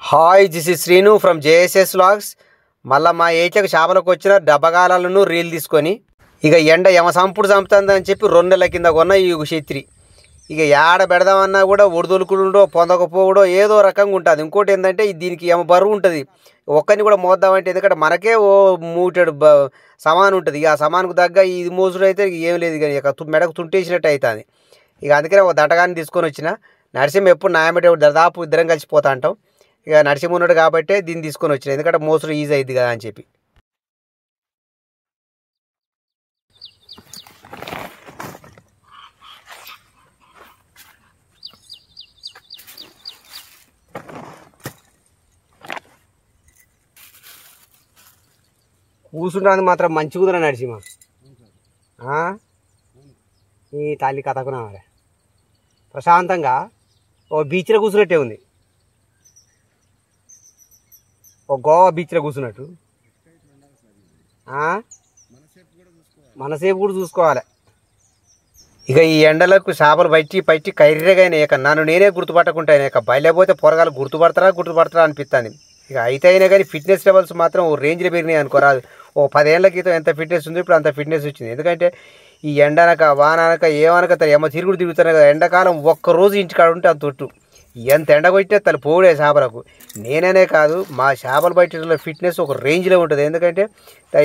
Hi this is Srinu from JSS vlogs. మళ్ళీ మా ఏట్లకు చేపలకు వచ్చిన డబ్బగాలను రీల్ తీసుకొని ఇక ఎండ సంపుడు చంపుతుందని చెప్పి 2 నెలల కింద కొన్న ఈ క్షత్రి ఇక ఏడ పెడదామన్నా కూడా ఒడిదొలుకుడో పొందకపోవడో ఏదో రకంగా ఉంటుంది. ఇంకోటి ఏంటంటే దీనికి బరువు ఉంటుంది, ఒక్కరిని కూడా మోద్దామంటే ఎందుకంటే మనకే ఓ మూటెడు సమానం ఉంటుంది. ఇక ఆ సమానికి తగ్గ ఇది మోసుడు అయితే ఏం లేదు, కానీ ఇక మెడకు తుంటేసినట్టు అవుతుంది. ఇక అందుకనే ఒక దటగాన్ని తీసుకొని వచ్చిన. నరసింహ ఎప్పుడు నాయమటే దాదాపు ఇద్దరం కలిసిపోతా అంటాం. ఇక నరసింహ ఉన్నాడు కాబట్టి దీన్ని తీసుకొని వచ్చిన, ఎందుకంటే మోసుడు ఈజీ అయింది కదా అని చెప్పి. కూర్చుంటాను మాత్రం మంచి కుదర నరసింహ, ఈ తల్లి కథకున్నా మరి ప్రశాంతంగా ఓ బీచ్లో కూర్చున్నట్టే ఉంది, ఓ గోవా బీచ్లో కూర్చున్నట్టు. మనసేపు కూడా చూసుకోవాలి. ఇక ఈ ఎండలకు చేపలు పట్టి కర్రెగానే ఇక నన్ను నేనే గుర్తుపట్టకుంటాను. ఇక బయలుపోతే పొరగాలు గుర్తుపడతారా అనిపిస్తుంది. ఇక అయితే అయినా కానీ ఫిట్నెస్ లెవెల్స్ మాత్రం ఓ రేంజ్లో పెరిగినాయి అనుకోరాదు. ఓ 10 ఏళ్ల క్రితం ఎంత ఫిట్నెస్ ఉంది, ఇప్పుడు అంత ఫిట్నెస్ వచ్చింది. ఎందుకంటే ఈ ఎండనక వాననక ఏమనక తిరుగుతారు కదా. ఎండాకాలం ఒక్కరోజు ఇంటికాడ ఉంటే అంత తొట్టు, ఎంత ఎండ కొట్టినా తను పోడే చేపలకు. నేననే కాదు, మా చేపలు పట్టేలో ఫిట్నెస్ ఒక రేంజ్లో ఉంటుంది. ఎందుకంటే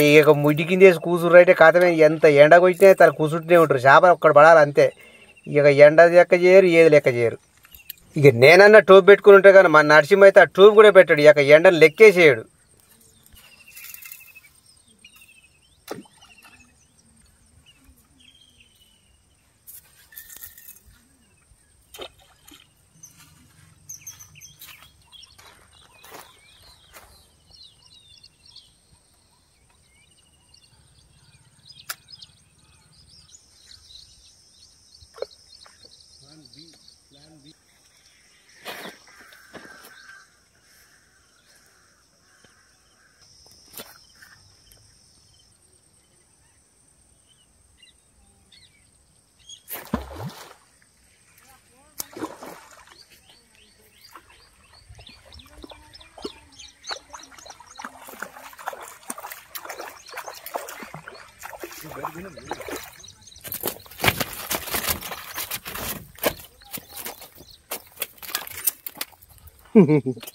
ఇక ముడ్డి కింద వేసి కూర్చుంటే కాతమే ఎంత ఎండ కొట్టినా తను కూర్చుంటూనే ఉంటారు. చేపలు ఒక్కడ పడాలి అంతే. ఇక ఎండ లెక్క చేయరు, ఏది లెక్క చేయరు. ఇక నేనన్నా టూబ్ పెట్టుకుని ఉంటే కానీ మా నరసింహ అయితే ఆ టూబ్ కూడా పెట్టాడు. ఇక ఎండను లెక్కేసేయడు.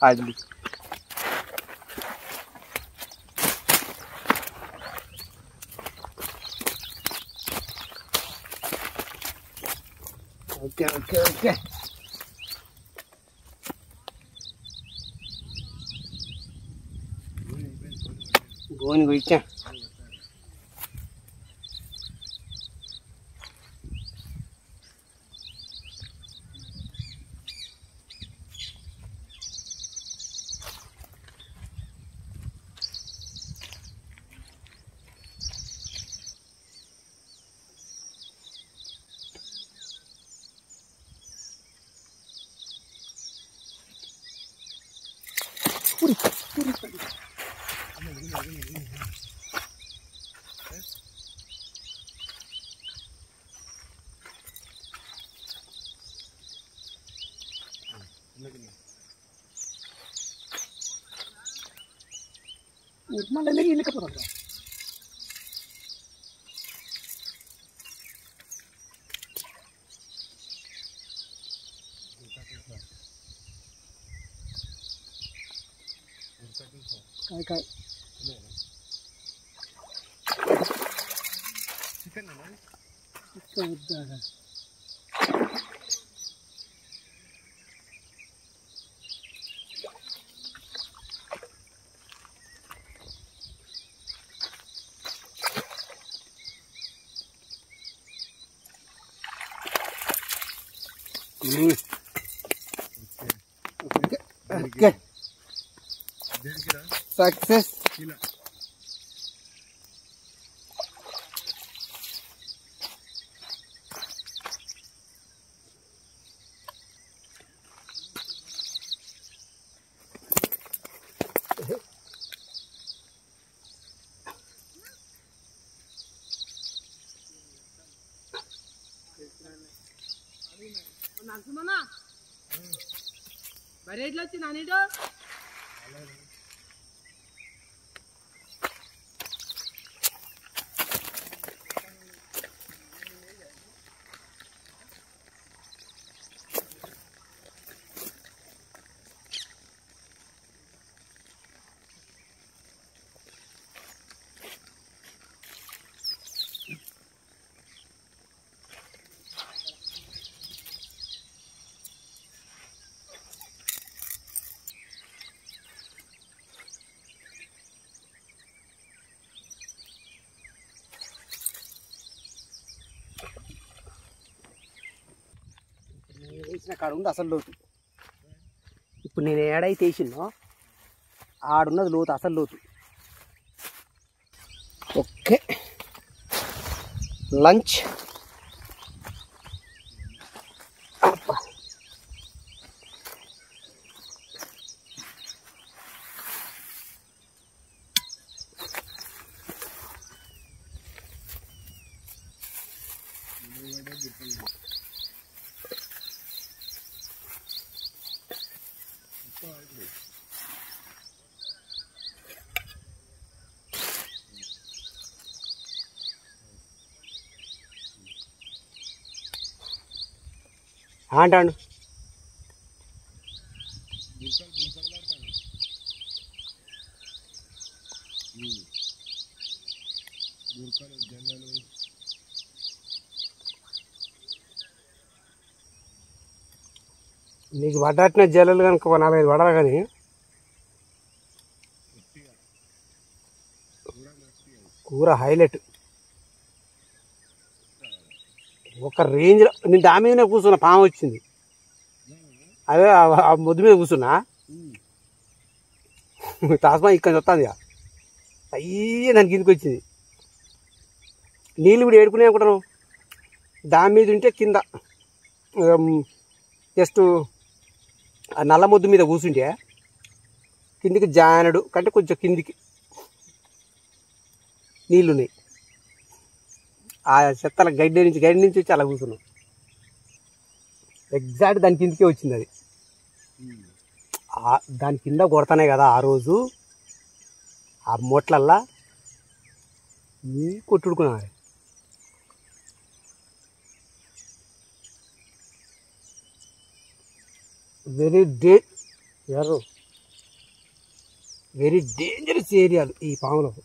అది ఓకే ఓకే ఓకే గోని కొట్టా. మళ్ళీ ఇల్లుకపోతా కాయ సక్సెస్. నరసింహనా మరి ఎట్లా వచ్చింది అనేటో వేసిన కాడ ఉంది అసలు లోతు. ఇప్పుడు నేను ఏడైతే వేసిందో ఆడున్నది లోతు, అసలు లోతు. Okay, lunch. అంటాడు నీకు పడ్డట్టిన జల్లలు కనుక 4-5 పడాలి. కానీ కూర హైలైట్ ఒక రేంజ్లో. నేను దాని మీదనే కూర్చున్నా, పాము వచ్చింది. అదే ఆ ముద్దు మీద కూర్చున్నా, తాస్మా ఇక్కడ వస్తుంది. అయ్యే దాని కిందకి వచ్చింది. నీళ్ళు కూడా ఏడుకునే అనుకుంటాను. దాని మీద ఉంటే కింద జస్ట్ ఆ నల్ల ముద్దు మీద కూర్చుంటే కిందికి జానడు కంటే కొంచెం కిందికి నీళ్ళున్నాయి. ఆ చెత్తల గడ్డి నుంచి వచ్చి అలా కూర్చున్నాం. ఎగ్జాక్ట్ దాని కిందకే వచ్చింది అది. దాని కింద కొడతానే కదా ఆ రోజు ఆ మూట్లల్లా కొట్టుడుకున్నారు. వెరీ డేంజరస్ ఏరియాలు ఈ పాములకు.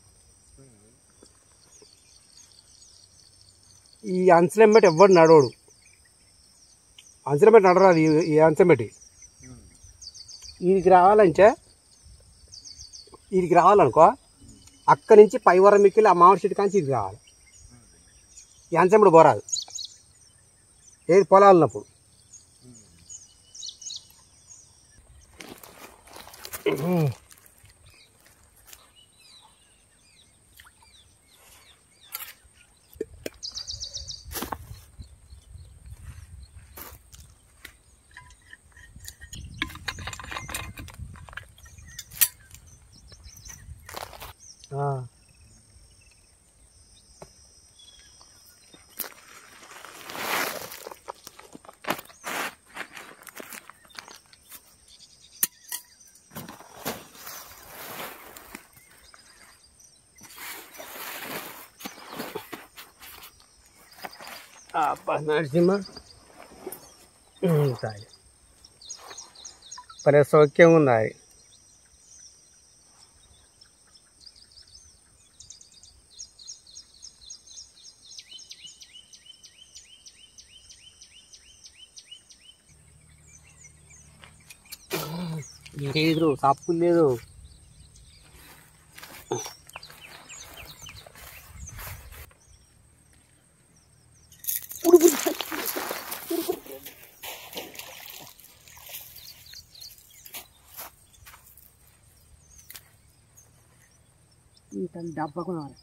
ఈ అంచలెంబెట్టి ఎవ్వడు నడవడు. అంచలెంబెట్టి నడరాదు. ఈ అంచలెంబెట్టి వీడికి రావాలనుకో, అక్కడి నుంచి పైవరం మిక్కిలి ఆ మామిడి చెట్టు కాంచి ఇది రావాలి. ఈ అంచలెంబెట్టి పోరాదు. ఏది పొలాలు ఉన్నప్పుడు. నరసింహ పరే సౌఖ్యం ఉంది. లేదు తప్పు లేదు. డబ్బా కొనాలి.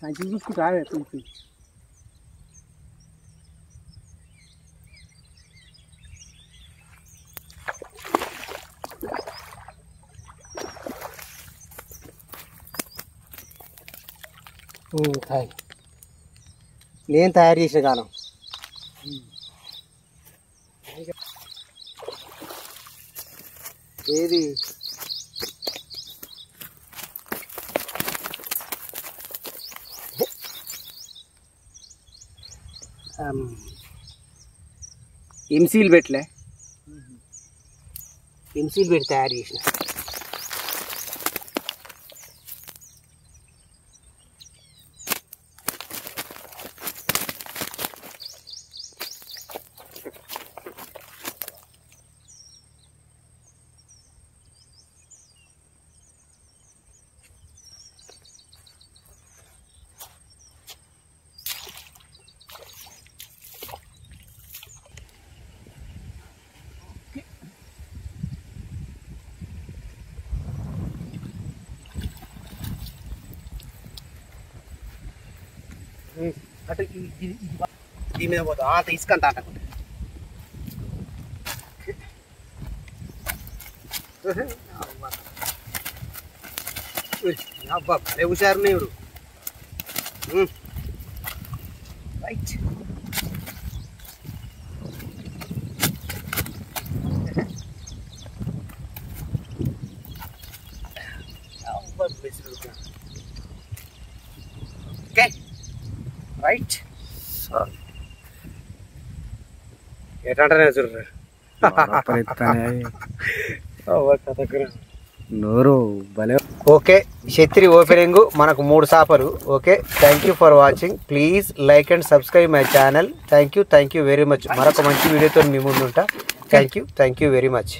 సంచి చూసుకుంటా చూసి నేను తయారు చేసిన కాలం ఏది ఎంసీల్ పెట్టలే ఎంసీల్ పెట్టి తయారు చేసిన అటు దీని మీద పోతా అంత ఇసుకంత అంటకుంటే అబ్బా భలే హుషారు ఇವರು రైట్ ఓకే రైట్ ఎటంటే చూడరు నోరు భలే ఓకే క్షత్రి ఓపెనింగ్ మనకు 3 చేపలు okay thank you for watching please like and subscribe my channel thank you very much మరొక మంచి వీడియోతో మీ ముందు ఉంటా థ్యాంక్ యూ వెరీ మచ్